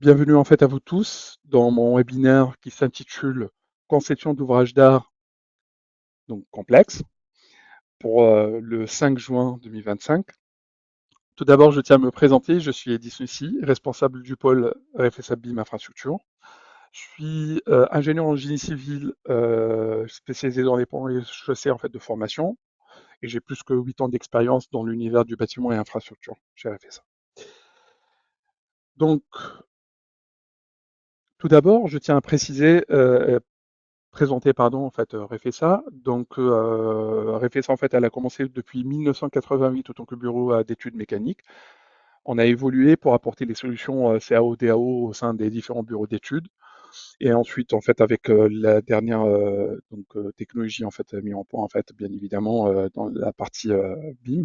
bienvenue en fait à vous tous dans mon webinaire qui s'intitule Conception d'ouvrages d'art donc complexe pour le 5 juin 2025. Tout d'abord, je tiens à me présenter. Je suis Eddy Sucy, responsable du pôle RFSA BIM Infrastructure. Je suis ingénieur en génie civil spécialisé dans les ponts et chaussées en fait de formation et j'ai plus que 8 ans d'expérience dans l'univers du bâtiment et infrastructure chez RFSA. Donc, tout d'abord, je tiens à préciser présenter pardon en fait Refesa. Donc Refesa en fait elle a commencé depuis 1988 en tant que bureau d'études mécaniques. On a évolué pour apporter des solutions CAO DAO au sein des différents bureaux d'études et ensuite en fait avec la dernière technologie en fait mis en point en fait bien évidemment dans la partie BIM.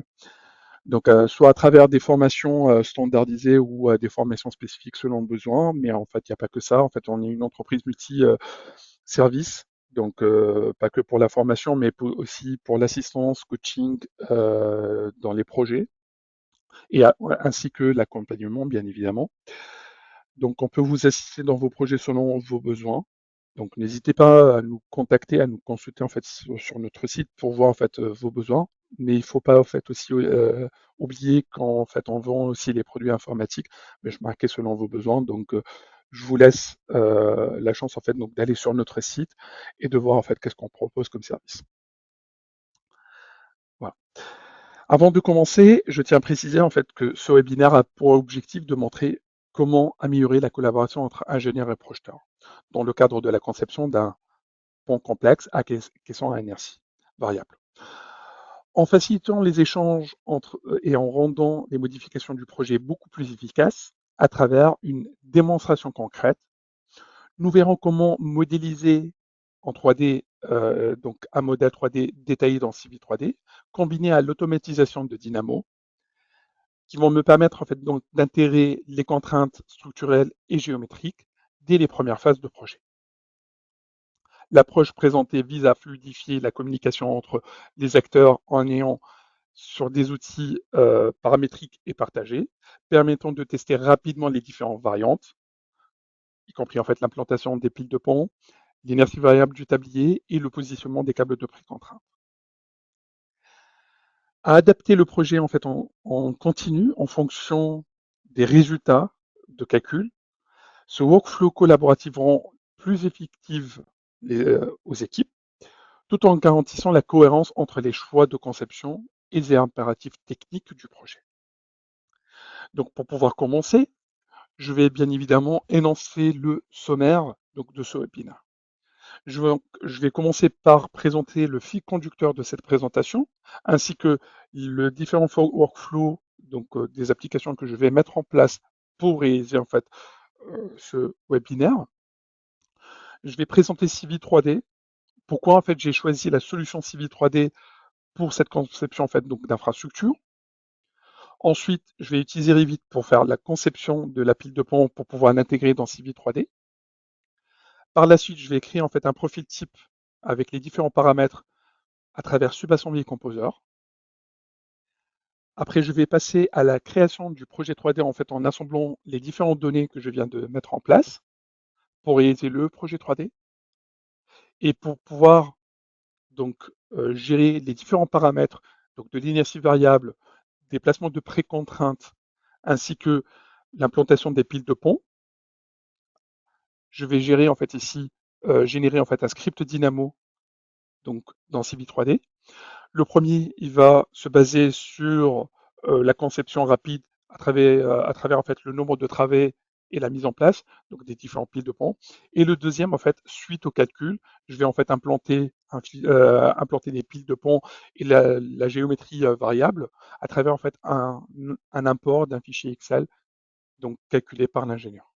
Donc soit à travers des formations standardisées ou des formations spécifiques selon le besoin, mais en fait il n'y a pas que ça. En fait on est une entreprise multi service, donc pas que pour la formation, mais aussi pour l'assistance, coaching dans les projets, et ainsi que l'accompagnement, bien évidemment. Donc on peut vous assister dans vos projets selon vos besoins. Donc n'hésitez pas à nous contacter, à nous consulter en fait sur notre site pour voir en fait vos besoins. Mais il ne faut pas en fait aussi oublier qu'en fait on vend aussi les produits informatiques, mais je marquais selon vos besoins. Donc je vous laisse la chance en fait donc d'aller sur notre site et de voir en fait qu'est-ce qu'on propose comme service. Voilà. Avant de commencer, je tiens à préciser en fait que ce webinaire a pour objectif de montrer comment améliorer la collaboration entre ingénieurs et projeteurs dans le cadre de la conception d'un pont complexe à caisson à inertie variable. En facilitant les échanges et en rendant les modifications du projet beaucoup plus efficaces à travers une démonstration concrète, nous verrons comment modéliser en 3D, donc un modèle 3D détaillé dans Civil 3D, combiné à l'automatisation de Dynamo, qui vont me permettre en fait donc d'intégrer les contraintes structurelles et géométriques dès les premières phases de projet. L'approche présentée vise à fluidifier la communication entre les acteurs en ayant sur des outils paramétriques et partagés, permettant de tester rapidement les différentes variantes, y compris en fait l'implantation des piles de pont, l'inertie variable du tablier et le positionnement des câbles de précontrainte. À adapter le projet en fait en continu en fonction des résultats de calcul. Ce workflow collaboratif rend plus effective aux équipes, tout en garantissant la cohérence entre les choix de conception et les impératifs techniques du projet. Donc pour pouvoir commencer, je vais bien évidemment énoncer le sommaire donc, de ce webinaire. Je vais commencer par présenter le fil conducteur de cette présentation, ainsi que les différents workflows, donc des applications que je vais mettre en place pour réaliser en fait ce webinaire. Je vais présenter Civil 3D. Pourquoi en fait j'ai choisi la solution Civil 3D pour cette conception en fait donc d'infrastructure. Ensuite, je vais utiliser Revit pour faire la conception de la pile de pont pour pouvoir l'intégrer dans Civil 3D. Par la suite, je vais créer en fait un profil type avec les différents paramètres à travers SubAssembly Composer. Après, je vais passer à la création du projet 3D en fait en assemblant les différentes données que je viens de mettre en place pour réaliser le projet 3D. Et pour pouvoir donc gérer les différents paramètres donc de l'inertie variable, des placements de précontraintes, ainsi que l'implantation des piles de pont. Je vais gérer en fait ici, générer en fait un script Dynamo donc dans Civil 3D. Le premier, il va se baser sur la conception rapide à travers en fait le nombre de travées et la mise en place donc des différents piles de pont. Et le deuxième, en fait, suite au calcul, je vais en fait implanter des piles de pont et la géométrie variable à travers en fait un import d'un fichier Excel donc calculé par l'ingénieur.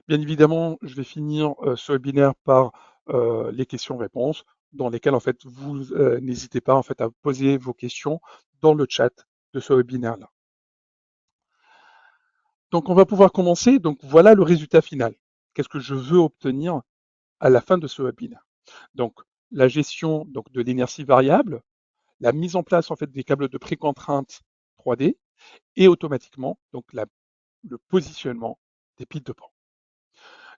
Bien évidemment, je vais finir ce webinaire par les questions-réponses dans lesquelles en fait vous n'hésitez pas en fait à poser vos questions dans le chat de ce webinaire-là. Donc on va pouvoir commencer. Donc voilà le résultat final. Qu'est-ce que je veux obtenir à la fin de ce webinaire? Donc la gestion donc, de l'inertie variable, la mise en place en fait des câbles de précontrainte 3D et automatiquement donc le positionnement des piles de pont.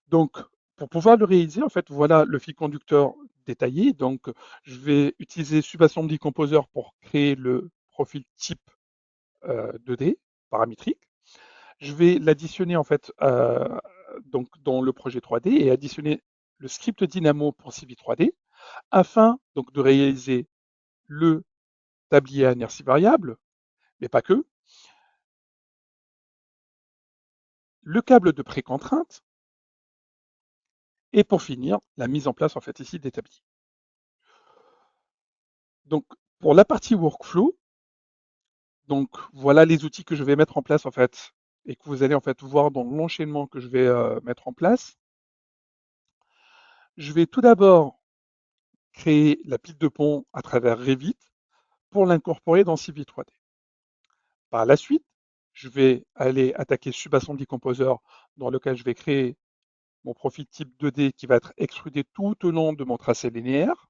Donc, pour pouvoir le réaliser, en fait, voilà le fil conducteur détaillé. Donc, je vais utiliser Subassembly Composer pour créer le profil type 2D paramétrique. Je vais l'additionner en fait donc dans le projet 3D et additionner le script Dynamo pour CV 3D afin donc de réaliser le tablier à inertie variable, mais pas que, le câble de précontrainte et pour finir la mise en place en fait ici des tabliers. Donc pour la partie workflow, donc voilà les outils que je vais mettre en place en fait et que vous allez en fait voir dans l'enchaînement que je vais mettre en place. Je vais tout d'abord créer la pile de pont à travers Revit pour l'incorporer dans CV 3D. Par la suite, je vais aller attaquer Subassembly Composer dans lequel je vais créer mon profil type 2D qui va être extrudé tout au long de mon tracé linéaire.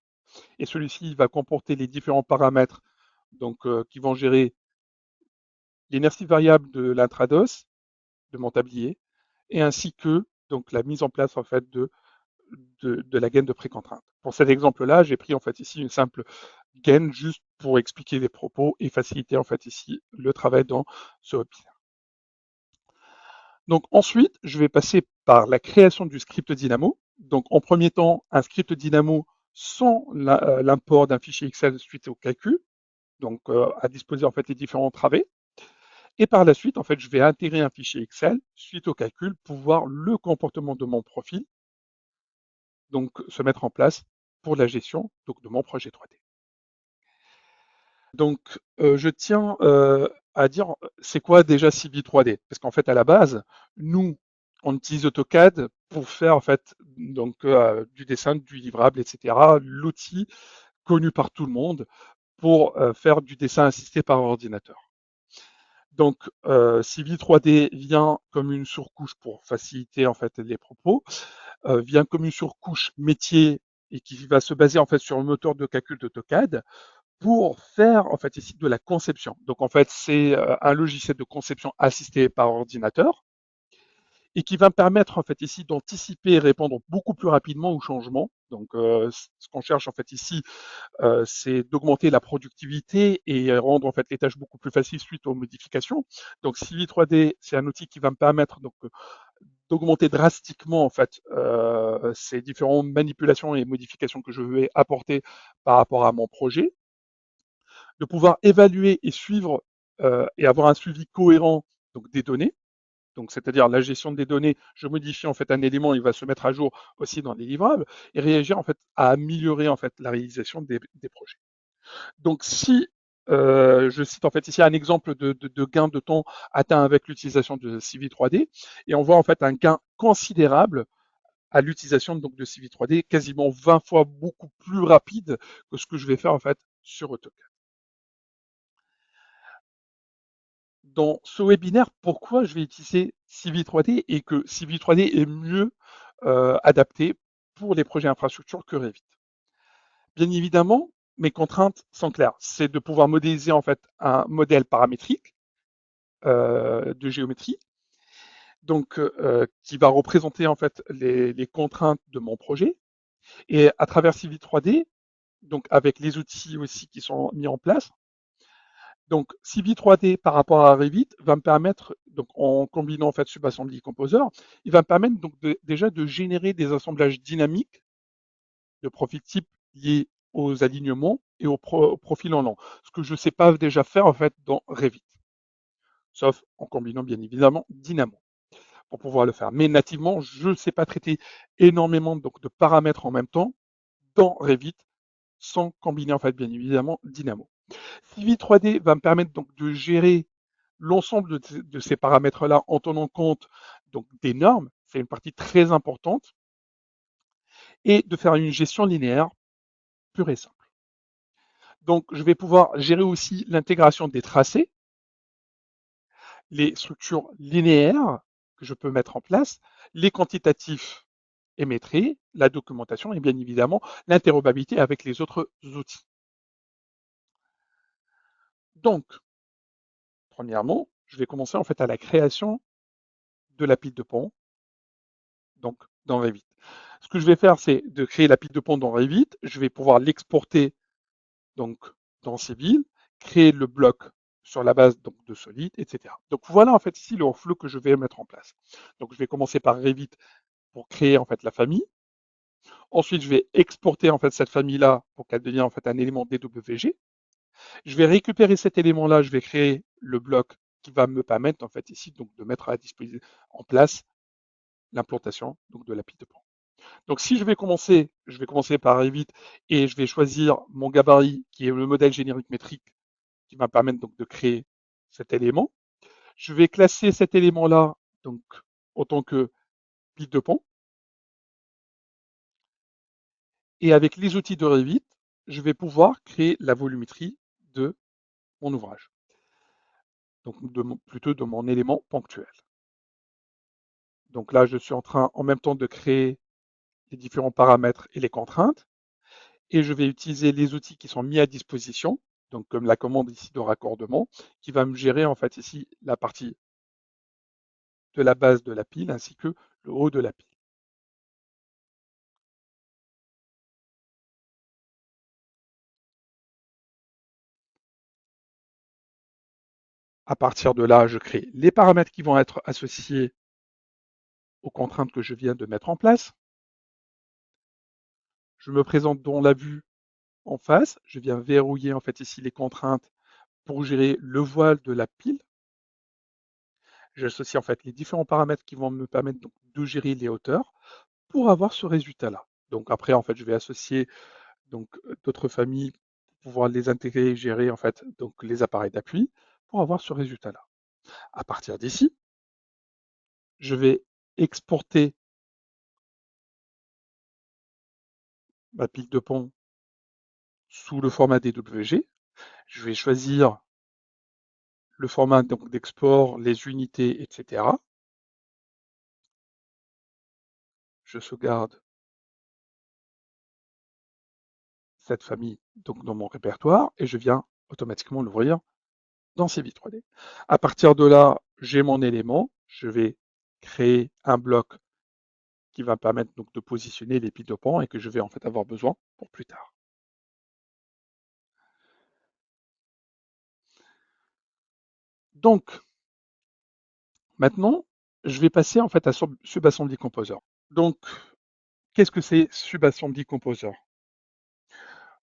Et celui-ci va comporter les différents paramètres donc, qui vont gérer l'inertie variable de l'intrados, de mon tablier, et ainsi que donc, la mise en place en fait de la gaine de précontrainte. Pour cet exemple-là, j'ai pris en fait ici une simple gaine juste pour expliquer les propos et faciliter en fait ici le travail dans ce webinaire. Donc ensuite, je vais passer par la création du script Dynamo. Donc en premier temps, un script Dynamo sans l'import d'un fichier Excel suite au calcul, donc à disposer en fait les différents travées. Et par la suite, en fait, je vais intégrer un fichier Excel suite au calcul pour voir le comportement de mon profil, donc se mettre en place pour la gestion donc, de mon projet 3D. Donc, je tiens à dire, c'est quoi déjà Civi 3D? Parce qu'en fait, à la base, nous, on utilise AutoCAD pour faire en fait donc du dessin, du livrable, etc. L'outil connu par tout le monde pour faire du dessin assisté par ordinateur. Donc, Civi 3D vient comme une surcouche pour faciliter en fait les propos, vient comme une surcouche métier et qui va se baser en fait sur le moteur de calcul d'AutoCAD pour faire en fait ici de la conception. Donc en fait, c'est un logiciel de conception assisté par ordinateur et qui va me permettre en fait ici d'anticiper et répondre beaucoup plus rapidement aux changements. Donc ce qu'on cherche en fait ici, c'est d'augmenter la productivité et rendre en fait les tâches beaucoup plus faciles suite aux modifications. Donc Civi 3D, c'est un outil qui va me permettre donc d'augmenter drastiquement en fait ces différentes manipulations et modifications que je vais apporter par rapport à mon projet, de pouvoir évaluer et suivre et avoir un suivi cohérent donc, des données. Donc, c'est-à-dire la gestion des données, je modifie en fait un élément, il va se mettre à jour aussi dans les livrables et réagir en fait à améliorer en fait la réalisation des projets. Donc, si je cite en fait ici un exemple de gain de temps atteint avec l'utilisation de CV 3D et on voit en fait un gain considérable à l'utilisation donc de CV 3D, quasiment 20 fois beaucoup plus rapide que ce que je vais faire en fait sur AutoCAD. Dans ce webinaire, pourquoi je vais utiliser CV 3D et que CV 3D est mieux adapté pour les projets infrastructure que Revit. Bien évidemment, mes contraintes sont claires. C'est de pouvoir modéliser en fait un modèle paramétrique de géométrie, donc qui va représenter en fait les contraintes de mon projet. Et à travers CV 3D, donc avec les outils aussi qui sont mis en place, donc, CV 3D par rapport à Revit va me permettre, donc en combinant en fait Subassembly Composer, il va me permettre donc déjà de générer des assemblages dynamiques de profil type liés aux alignements et au profil en lent. Ce que je ne sais pas déjà faire en fait dans Revit, sauf en combinant bien évidemment Dynamo pour pouvoir le faire. Mais nativement, je ne sais pas traiter énormément donc, de paramètres en même temps dans Revit sans combiner en fait bien évidemment Dynamo. CV 3D va me permettre donc de gérer l'ensemble de ces paramètres-là en tenant compte donc des normes, c'est une partie très importante, et de faire une gestion linéaire pure et simple. Donc, je vais pouvoir gérer aussi l'intégration des tracés, les structures linéaires que je peux mettre en place, les quantitatifs émettrés, la documentation et bien évidemment l'interopérabilité avec les autres outils. Donc, premièrement, je vais commencer en fait à la création de la pile de pont, donc dans Revit. Ce que je vais faire, c'est de créer la pile de pont dans Revit. Je vais pouvoir l'exporter donc dans Civil, créer le bloc sur la base donc, de Solid, etc. Donc voilà en fait ici le workflow que je vais mettre en place. Donc je vais commencer par Revit pour créer en fait la famille. Ensuite, je vais exporter en fait cette famille-là pour qu'elle devienne en fait un élément DWG. Je vais récupérer cet élément-là, je vais créer le bloc qui va me permettre en fait ici donc de mettre à disposition en place l'implantation donc de la pile de pont. Donc si je vais commencer par Revit et je vais choisir mon gabarit qui est le modèle générique métrique qui va permettre donc de créer cet élément. Je vais classer cet élément-là donc en tant que pile de pont et avec les outils de Revit, je vais pouvoir créer la volumétrie de mon ouvrage, donc plutôt de mon élément ponctuel. Donc là, je suis en train en même temps de créer les différents paramètres et les contraintes et je vais utiliser les outils qui sont mis à disposition, donc comme la commande ici de raccordement, qui va me gérer en fait ici la partie de la base de la pile ainsi que le haut de la pile. À partir de là, je crée les paramètres qui vont être associés aux contraintes que je viens de mettre en place. Je me présente dans la vue en face. Je viens verrouiller en fait ici les contraintes pour gérer le voile de la pile. J'associe en fait les différents paramètres qui vont me permettre donc de gérer les hauteurs pour avoir ce résultat-là. Donc après, en fait, je vais associer donc d'autres familles pour pouvoir les intégrer et gérer en fait donc les appareils d'appui pour avoir ce résultat-là. À partir d'ici, je vais exporter ma pile de pont sous le format DWG. Je vais choisir le format donc d'export, les unités, etc. Je sauvegarde cette famille donc dans mon répertoire et je viens automatiquement l'ouvrir dans Civil 3D. À partir de là, j'ai mon élément. Je vais créer un bloc qui va me permettre donc de positionner les piles de pont et que je vais en fait avoir besoin pour plus tard. Donc, maintenant, je vais passer en fait à SubAssembly Composer. Donc, qu'est-ce que c'est SubAssembly Composer?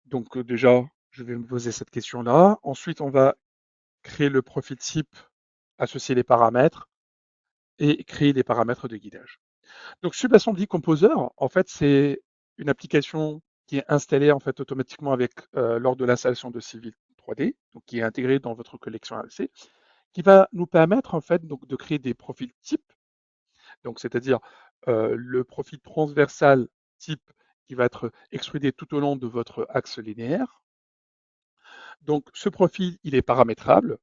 Donc, déjà, je vais me poser cette question-là. Ensuite, on va créer le profil type, associer les paramètres et créer les paramètres de guidage. Donc SubAssembly Composer, en fait, c'est une application qui est installée en fait automatiquement avec lors de l'installation de Civil 3D, donc qui est intégrée dans votre collection ALC, qui va nous permettre en fait donc de créer des profils types, donc c'est-à-dire le profil transversal type qui va être extrudé tout au long de votre axe linéaire. Donc ce profil, il est paramétrable,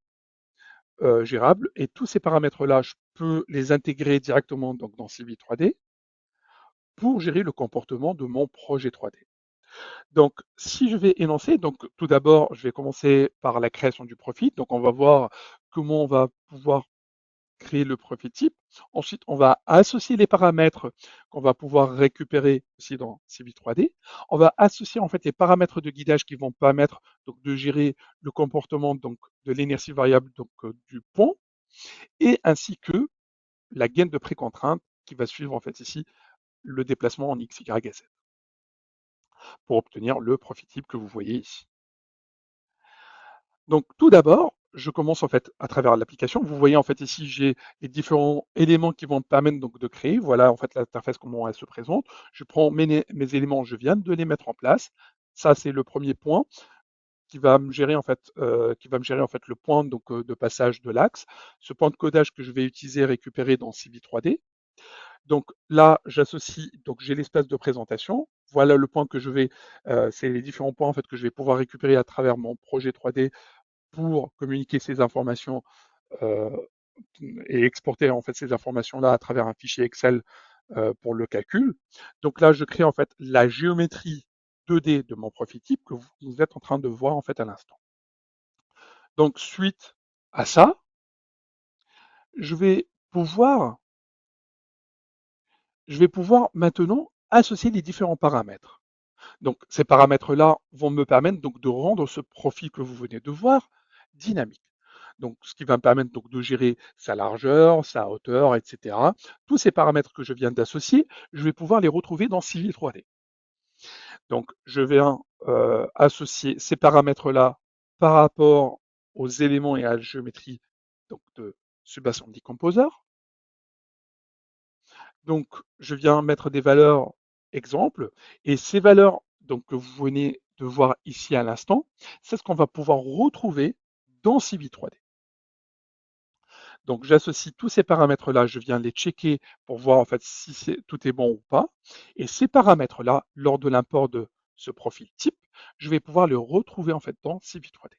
gérable, et tous ces paramètres-là, je peux les intégrer directement donc, dans Civil 3D pour gérer le comportement de mon projet 3D. Donc, si je vais énoncer, donc tout d'abord, je vais commencer par la création du profil. Donc, on va voir comment on va pouvoir créer le profil type. Ensuite, on va associer les paramètres qu'on va pouvoir récupérer aussi dans Civil 3D. On va associer en fait les paramètres de guidage qui vont permettre donc de gérer le comportement donc de l'inertie variable donc du pont et ainsi que la gaine de précontrainte qui va suivre en fait ici le déplacement en X, Y et Z pour obtenir le profil type que vous voyez ici. Donc tout d'abord, je commence en fait à travers l'application. Vous voyez en fait ici, j'ai les différents éléments qui vont me permettre donc de créer. Voilà en fait l'interface comment elle se présente. Je prends mes éléments, je viens de les mettre en place. Ça c'est le premier point qui va me gérer en fait, le point donc de passage de l'axe. Ce point de codage que je vais utiliser récupérer dans Civi 3D. Donc là, j'associe, donc j'ai l'espace de présentation. Voilà le point que je vais, c'est les différents points en fait que je vais pouvoir récupérer à travers mon projet 3D pour communiquer ces informations euh, et exporter en fait ces informations-là à travers un fichier Excel pour le calcul. Donc là, je crée en fait la géométrie 2D de mon profil type que vous êtes en train de voir en fait à l'instant. Donc suite à ça, je vais pouvoir je vais pouvoir maintenant associer les différents paramètres. Donc ces paramètres-là vont me permettre donc de rendre ce profil que vous venez de voir dynamique. Donc ce qui va me permettre donc de gérer sa largeur, sa hauteur, etc. Tous ces paramètres que je viens d'associer, je vais pouvoir les retrouver dans Civil 3D. Donc je viens associer ces paramètres-là par rapport aux éléments et à la géométrie donc, de Subassembly Composer. Donc, je viens mettre des valeurs exemples, et ces valeurs donc, que vous venez de voir ici à l'instant, c'est ce qu'on va pouvoir retrouver dans Civi 3D. Donc, j'associe tous ces paramètres-là, je viens les checker pour voir en fait si tout est bon ou pas. Et ces paramètres-là, lors de l'import de ce profil type, je vais pouvoir le retrouver en fait dans Civi 3D.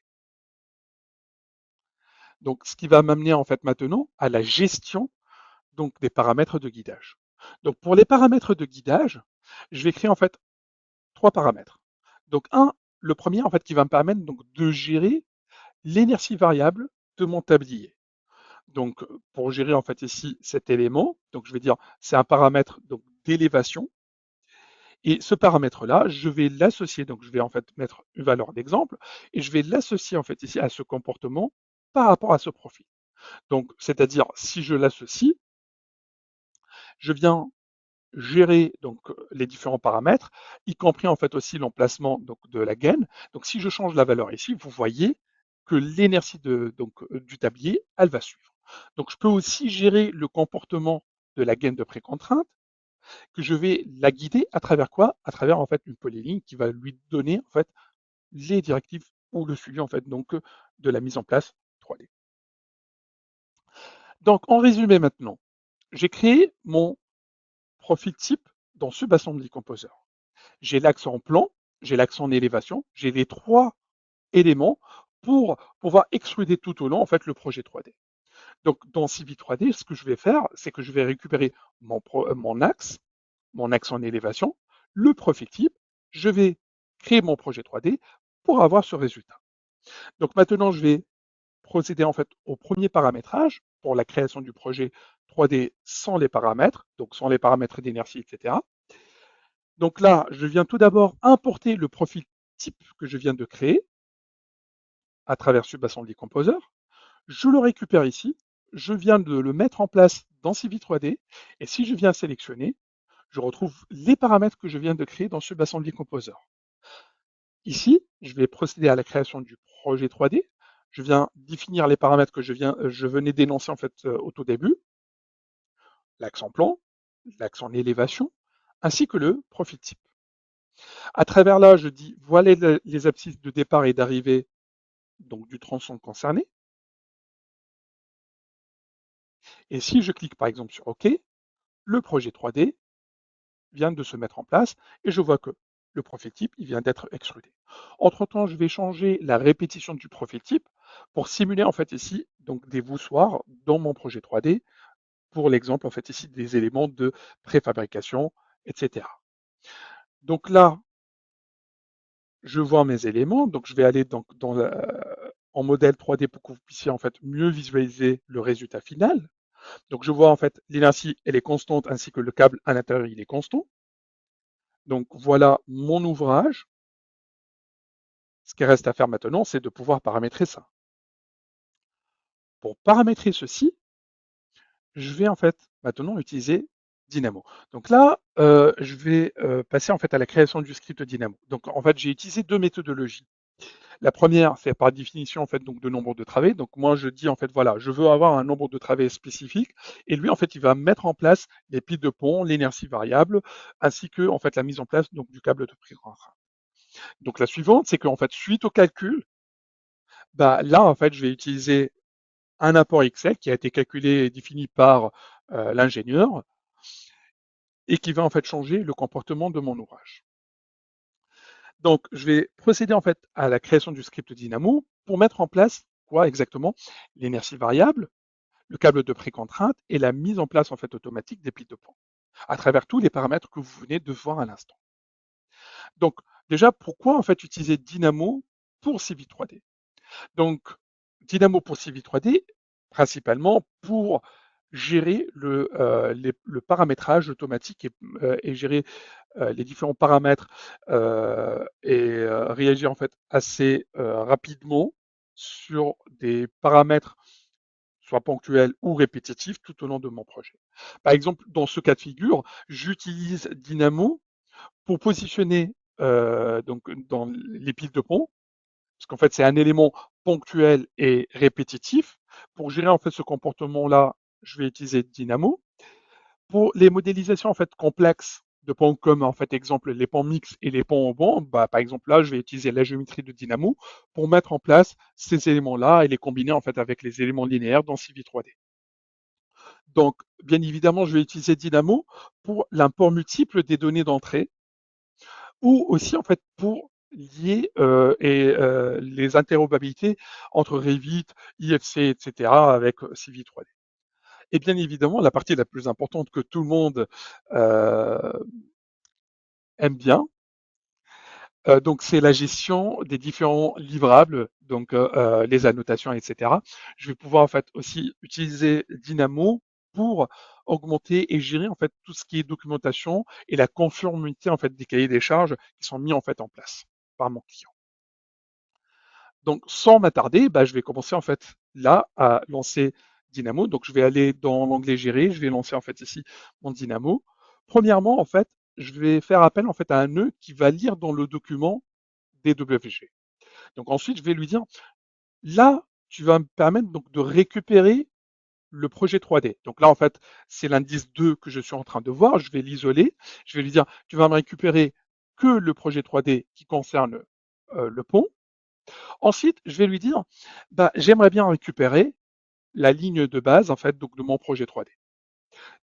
Donc, ce qui va m'amener en fait maintenant à la gestion donc des paramètres de guidage. Donc, pour les paramètres de guidage, je vais créer en fait trois paramètres. Donc le premier en fait qui va me permettre donc de gérer l'inertie variable de mon tablier. Donc pour gérer en fait ici cet élément, donc je vais dire c'est un paramètre donc d'élévation, et ce paramètre là, je vais l'associer, donc je vais en fait mettre une valeur d'exemple et je vais l'associer en fait ici à ce comportement par rapport à ce profil. Donc c'est-à-dire si je l'associe, je viens gérer donc les différents paramètres, y compris en fait aussi l'emplacement donc de la gaine. Donc si je change la valeur ici, vous voyez que l'inertie du tablier, elle va suivre. Donc je peux aussi gérer le comportement de la gaine de précontrainte, que je vais la guider à travers quoi? À travers en fait une polyligne qui va lui donner en fait les directives ou le suivi en fait donc de la mise en place 3D. Donc en résumé maintenant, j'ai créé mon profil type dans Subassembly Composer. J'ai l'axe en plan, j'ai l'axe en élévation, j'ai les trois éléments pour pouvoir extruder tout au long en fait le projet 3D. Donc dans Civi 3D, ce que je vais faire, c'est que je vais récupérer mon axe en élévation, le profil type, je vais créer mon projet 3D pour avoir ce résultat. Donc maintenant, je vais procéder en fait au premier paramétrage pour la création du projet 3D sans les paramètres, donc sans les paramètres d'inertie, etc. Donc là, je viens tout d'abord importer le profil type que je viens de créer à travers Subassembly Composer. Je le récupère ici, je viens de le mettre en place dans Civi 3D, et si je viens sélectionner, je retrouve les paramètres que je viens de créer dans Subassembly Composer. Ici, je vais procéder à la création du projet 3D. Je viens définir les paramètres que je venais d'énoncer en fait au tout début, l'axe en plan, l'axe en élévation, ainsi que le profil type. À travers là, je dis voilà les abscisses de départ et d'arrivée donc du tronçon concerné. Et si je clique par exemple sur OK, le projet 3D vient de se mettre en place et je vois que le profil type il vient d'être extrudé. Entre-temps, je vais changer la répétition du profil type pour simuler en fait ici donc des voussoirs dans mon projet 3D pour l'exemple en fait ici des éléments de préfabrication, etc. Donc là, je vois mes éléments, donc je vais aller en modèle 3D pour que vous puissiez en fait mieux visualiser le résultat final. Donc je vois en fait l'inertie, elle est constante, ainsi que le câble à l'intérieur, il est constant. Donc voilà mon ouvrage. Ce qui reste à faire maintenant, c'est de pouvoir paramétrer ça. Pour paramétrer ceci, je vais en fait maintenant utiliser Dynamo. Donc là, je vais passer en fait à la création du script Dynamo. Donc en fait, j'ai utilisé deux méthodologies. La première, c'est par définition en fait donc de nombre de travées. Donc moi, je dis en fait voilà, je veux avoir un nombre de travées spécifique, et lui en fait, il va mettre en place les piles de pont, l'inertie variable, ainsi que en fait la mise en place donc du câble de précontrainte. Donc la suivante, c'est qu'en fait, suite au calcul, bah là en fait, je vais utiliser un apport Excel qui a été calculé et défini par l'ingénieur et qui va en fait changer le comportement de mon ouvrage. Donc, je vais procéder en fait à la création du script Dynamo pour mettre en place quoi exactement? L'inertie variable, le câble de précontrainte et la mise en place en fait automatique des piles de pont à travers tous les paramètres que vous venez de voir à l'instant. Donc, déjà, pourquoi en fait utiliser Dynamo pour Civi 3D? Donc, Dynamo pour Civi 3D, principalement pour gérer le paramétrage automatique et gérer les différents paramètres et réagir en fait assez rapidement sur des paramètres soit ponctuels ou répétitifs tout au long de mon projet. Par exemple, dans ce cas de figure, j'utilise Dynamo pour positionner donc dans les piles de pont, parce qu'en fait c'est un élément ponctuel et répétitif. Pour gérer en fait ce comportement-là, je vais utiliser Dynamo. Pour les modélisations en fait complexes de ponts comme en fait exemple les ponts mixtes et les ponts au banc, bah, par exemple là je vais utiliser la géométrie de Dynamo pour mettre en place ces éléments-là et les combiner en fait avec les éléments linéaires dans CV3D. Donc bien évidemment je vais utiliser Dynamo pour l'import multiple des données d'entrée ou aussi en fait pour lier les interopérabilités entre Revit, IFC, etc. avec CV3D. Et bien évidemment, la partie la plus importante que tout le monde euh, aime bien, donc c'est la gestion des différents livrables, donc les annotations, etc. Je vais pouvoir en fait aussi utiliser Dynamo pour augmenter et gérer en fait tout ce qui est documentation et la conformité en fait des cahiers des charges qui sont mis en fait en place par mon client. Donc, sans m'attarder, bah, je vais commencer en fait là à lancer Dynamo. Donc, je vais aller dans l'onglet Gérer, je vais lancer en fait ici mon Dynamo. Premièrement, en fait, je vais faire appel en fait à un nœud qui va lire dans le document DWG. Donc ensuite, je vais lui dire, là, tu vas me permettre donc de récupérer le projet 3D. Donc là, en fait, c'est l'indice 2 que je suis en train de voir. Je vais l'isoler. Je vais lui dire, tu vas me récupérer que le projet 3D qui concerne le pont. Ensuite, je vais lui dire, bah, j'aimerais bien récupérer la ligne de base en fait donc de mon projet 3D.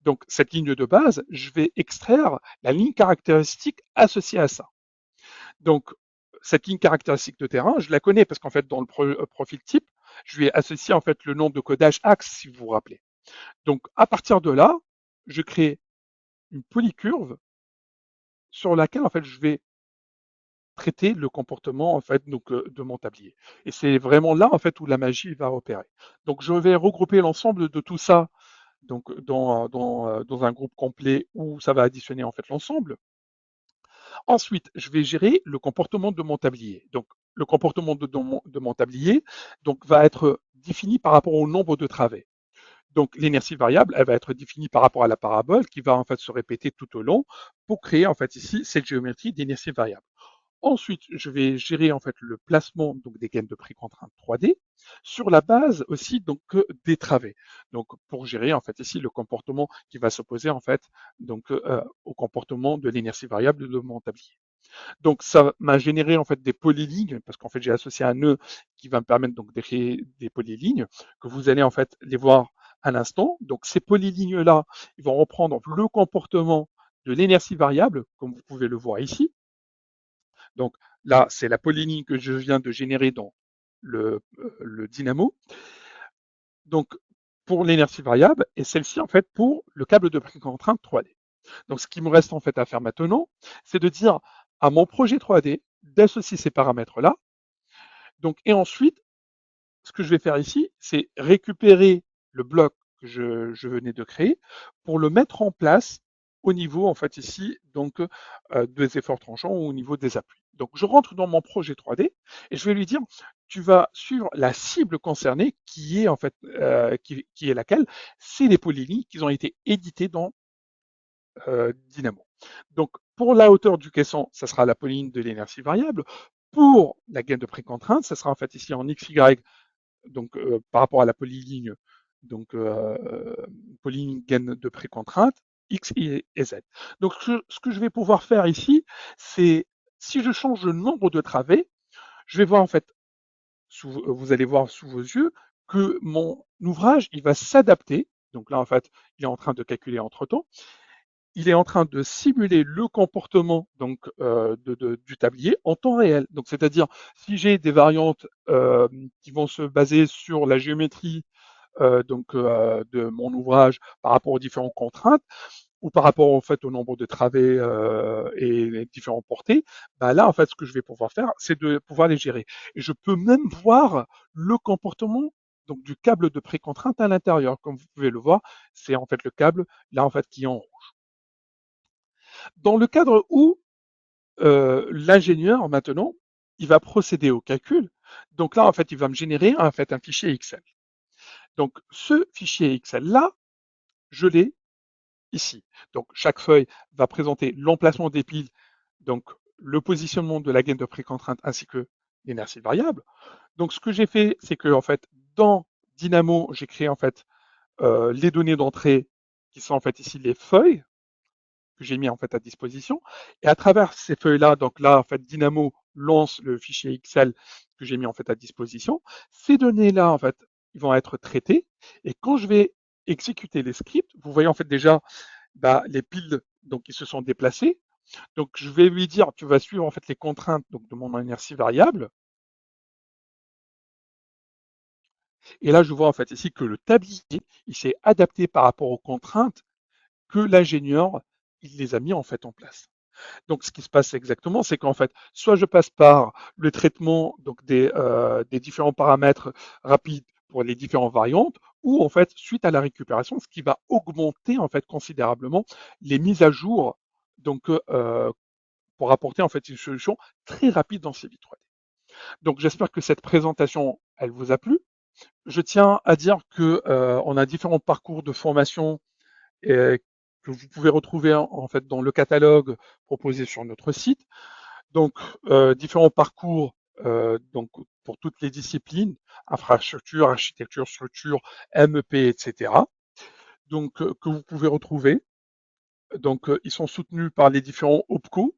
Donc cette ligne de base, je vais extraire la ligne caractéristique associée à ça. Donc cette ligne caractéristique de terrain, je la connais parce qu'en fait dans le profil type, je lui ai associé en fait le nombre de codage axe si vous vous rappelez. Donc à partir de là, je crée une polycurve sur laquelle en fait je vais traiter le comportement en fait donc de mon tablier. Et c'est vraiment là en fait où la magie va opérer. Donc je vais regrouper l'ensemble de tout ça donc dans un groupe complet où ça va additionner en fait l'ensemble. Ensuite, je vais gérer le comportement de mon tablier. Donc le comportement de mon tablier donc, va être défini par rapport au nombre de travées. Donc l'inertie variable, elle va être définie par rapport à la parabole qui va en fait se répéter tout au long pour créer en fait ici cette géométrie d'inertie variable. Ensuite, je vais gérer en fait le placement donc des gaines de prix contraintes 3D sur la base aussi donc des travées. Donc pour gérer en fait ici le comportement qui va s'opposer en fait donc au comportement de l'inertie variable de mon tablier. Donc ça m'a généré en fait des polylignes parce qu'en fait j'ai associé un nœud qui va me permettre donc de créer des polylignes que vous allez en fait les voir à l'instant. Donc ces polylignes là, ils vont reprendre le comportement de l'inertie variable comme vous pouvez le voir ici. Donc là, c'est la polyligne que je viens de générer dans le dynamo. Donc pour l'inertie variable et celle-ci en fait pour le câble de contrainte 3D. Donc ce qui me reste en fait à faire maintenant, c'est de dire à mon projet 3D d'associer ces paramètres-là. Donc et ensuite, ce que je vais faire ici, c'est récupérer le bloc que je venais de créer pour le mettre en place au niveau, en fait, ici, donc, des efforts tranchants ou au niveau des appuis. Donc, je rentre dans mon projet 3D et je vais lui dire, tu vas suivre la cible concernée qui est, en fait, qui est laquelle? C'est les polylignes qui ont été éditées dans Dynamo. Donc, pour la hauteur du caisson, ça sera la polyligne de l'énergie variable. Pour la gaine de précontrainte, ça sera en fait ici en XY donc par rapport à la polyligne, donc polyligne gaine de précontrainte, X et Z. Donc ce que je vais pouvoir faire ici, c'est si je change le nombre de travées, je vais voir en fait, vous allez voir sous vos yeux que mon ouvrage, il va s'adapter. Donc là, en fait, il est en train de calculer entre-temps. Il est en train de simuler le comportement donc du tablier en temps réel. Donc c'est-à-dire si j'ai des variantes qui vont se baser sur la géométrie de mon ouvrage par rapport aux différentes contraintes ou par rapport en fait au nombre de travées et les différentes portées, bah là en fait ce que je vais pouvoir faire, c'est de pouvoir les gérer. Et je peux même voir le comportement donc du câble de précontrainte à l'intérieur. Comme vous pouvez le voir, c'est en fait le câble là en fait qui est en rouge. Dans le cadre où l'ingénieur maintenant, il va procéder au calcul. Donc là en fait, il va me générer en fait un fichier Excel. Donc ce fichier Excel là, je l'ai ici. Donc chaque feuille va présenter l'emplacement des piles, donc le positionnement de la gaine de précontrainte ainsi que l'inertie variable. Donc ce que j'ai fait, c'est que en fait dans Dynamo, j'ai créé en fait les données d'entrée qui sont en fait ici les feuilles que j'ai mis en fait à disposition. Et à travers ces feuilles-là, donc là en fait Dynamo lance le fichier Excel que j'ai mis en fait à disposition. Ces données-là en fait, ils vont être traitées. Et quand je vais exécuter les scripts, vous voyez en fait déjà les piles donc qui se sont déplacées. Donc je vais lui dire tu vas suivre en fait les contraintes donc de mon inertie variable. Et là je vois en fait ici que le tablier il s'est adapté par rapport aux contraintes que l'ingénieur il les a mis en fait en place. Donc, ce qui se passe exactement, c'est qu'en fait, soit je passe par le traitement donc des différents paramètres rapides pour les différentes variantes, ou en fait, suite à la récupération, ce qui va augmenter en fait considérablement les mises à jour, donc pour apporter en fait une solution très rapide dans ces vies 3D. Donc, j'espère que cette présentation, elle vous a plu. Je tiens à dire que on a différents parcours de formation et que vous pouvez retrouver en fait dans le catalogue proposé sur notre site. Donc, différents parcours donc pour toutes les disciplines, infrastructure, architecture, structure, MEP, etc. Donc, que vous pouvez retrouver. Donc, ils sont soutenus par les différents OPCO,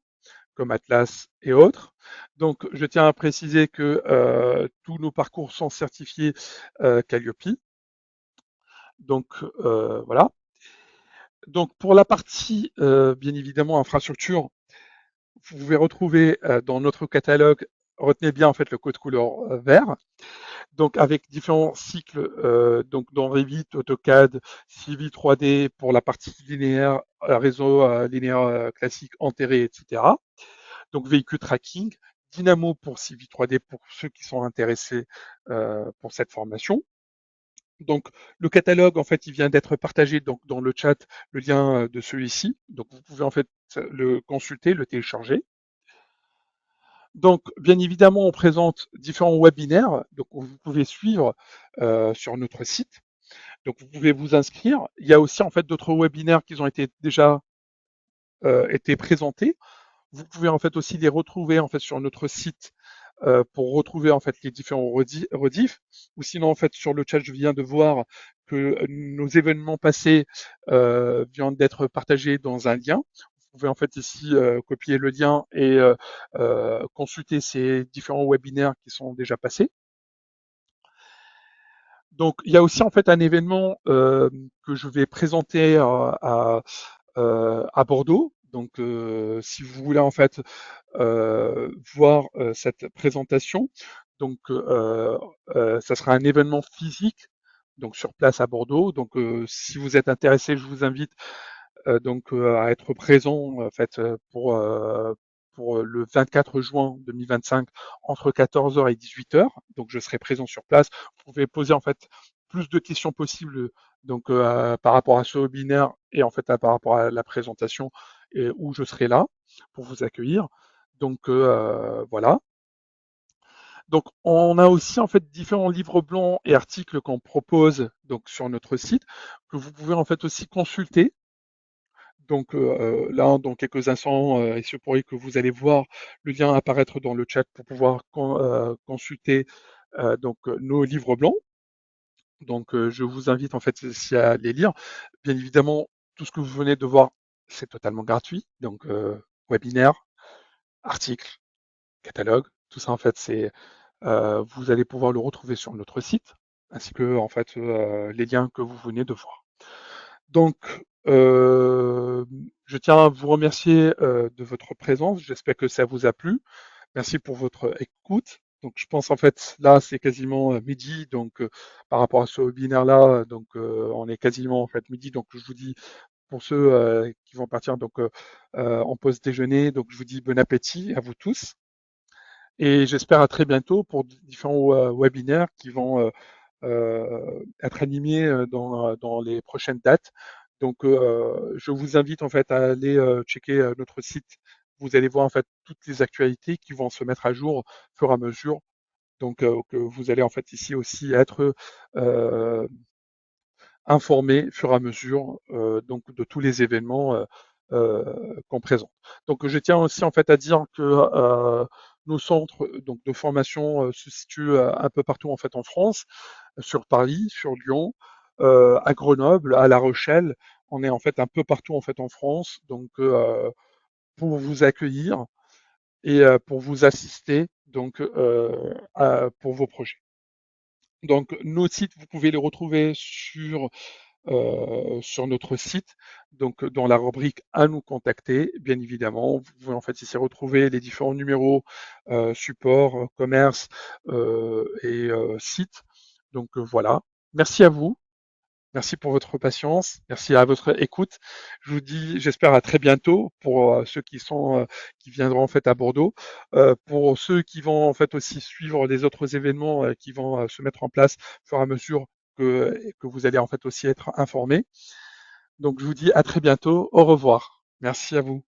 comme Atlas et autres. Donc, je tiens à préciser que tous nos parcours sont certifiés Calliope. Donc, voilà. Donc, pour la partie, bien évidemment, infrastructure, vous pouvez retrouver dans notre catalogue, retenez bien en fait le code couleur vert, donc avec différents cycles donc dans Revit, AutoCAD, Civil 3D pour la partie linéaire, réseau linéaire classique enterré, etc. Donc véhicule tracking, Dynamo pour Civil 3D pour ceux qui sont intéressés pour cette formation. Donc le catalogue en fait il vient d'être partagé donc dans le chat le lien de celui-ci. Donc vous pouvez en fait le consulter, le télécharger. Donc, bien évidemment, on présente différents webinaires, donc vous pouvez suivre sur notre site. Donc, vous pouvez vous inscrire. Il y a aussi en fait d'autres webinaires qui ont été déjà été présentés. Vous pouvez en fait aussi les retrouver en fait sur notre site pour retrouver en fait les différents rediffs. Ou sinon en fait sur le chat, je viens de voir que nos événements passés viennent d'être partagés dans un lien. Vous pouvez en fait ici copier le lien et consulter ces différents webinaires qui sont déjà passés. Donc il y a aussi en fait un événement que je vais présenter à Bordeaux. Donc si vous voulez en fait voir cette présentation, donc ça sera un événement physique donc sur place à Bordeaux. Donc si vous êtes intéressé, je vous invite donc à être présent en fait pour le 24 juin 2025 entre 14h et 18h. Donc je serai présent sur place. Vous pouvez poser en fait plus de questions possibles donc par rapport à ce webinaire et en fait par rapport à la présentation et où je serai là pour vous accueillir. Donc voilà. Donc on a aussi en fait différents livres blancs et articles qu'on propose donc sur notre site que vous pouvez en fait aussi consulter. Donc là, dans quelques instants, il se pourrait que vous allez voir le lien apparaître dans le chat pour pouvoir consulter donc nos livres blancs. Donc je vous invite en fait ici à les lire. Bien évidemment, tout ce que vous venez de voir, c'est totalement gratuit. Donc webinaire, articles, catalogue, tout ça en fait, c'est vous allez pouvoir le retrouver sur notre site, ainsi que en fait les liens que vous venez de voir. Donc, je tiens à vous remercier de votre présence. J'espère que ça vous a plu. Merci pour votre écoute. Donc, je pense en fait là, c'est quasiment midi. Donc, par rapport à ce webinaire-là, donc on est quasiment en fait midi. Donc, je vous dis pour ceux qui vont partir donc en pause déjeuner. Donc, je vous dis bon appétit à vous tous. Et j'espère à très bientôt pour différents webinaires qui vont être animé dans les prochaines dates. Donc, je vous invite en fait à aller checker notre site. Vous allez voir en fait toutes les actualités qui vont se mettre à jour au fur et à mesure. Donc, que vous allez en fait ici aussi être euh, informé au fur et à mesure donc de tous les événements qu'on présente. Donc, je tiens aussi en fait à dire que nos centres donc de formation se situent un peu partout en fait en France, sur Paris, sur Lyon, à Grenoble, à La Rochelle. On est en fait un peu partout en fait en France, donc pour vous accueillir et pour vous assister donc pour vos projets. Donc nos sites, vous pouvez les retrouver sur notre site, donc dans la rubrique à nous contacter, bien évidemment. Vous pouvez en fait ici retrouver les différents numéros support, commerce et site. Donc voilà. Merci à vous. Merci pour votre patience, merci à votre écoute. Je vous dis, j'espère à très bientôt pour ceux qui viendront en fait à Bordeaux, pour ceux qui vont en fait aussi suivre les autres événements qui vont se mettre en place au fur et à mesure que vous allez en fait aussi être informés. Donc je vous dis à très bientôt, au revoir. Merci à vous.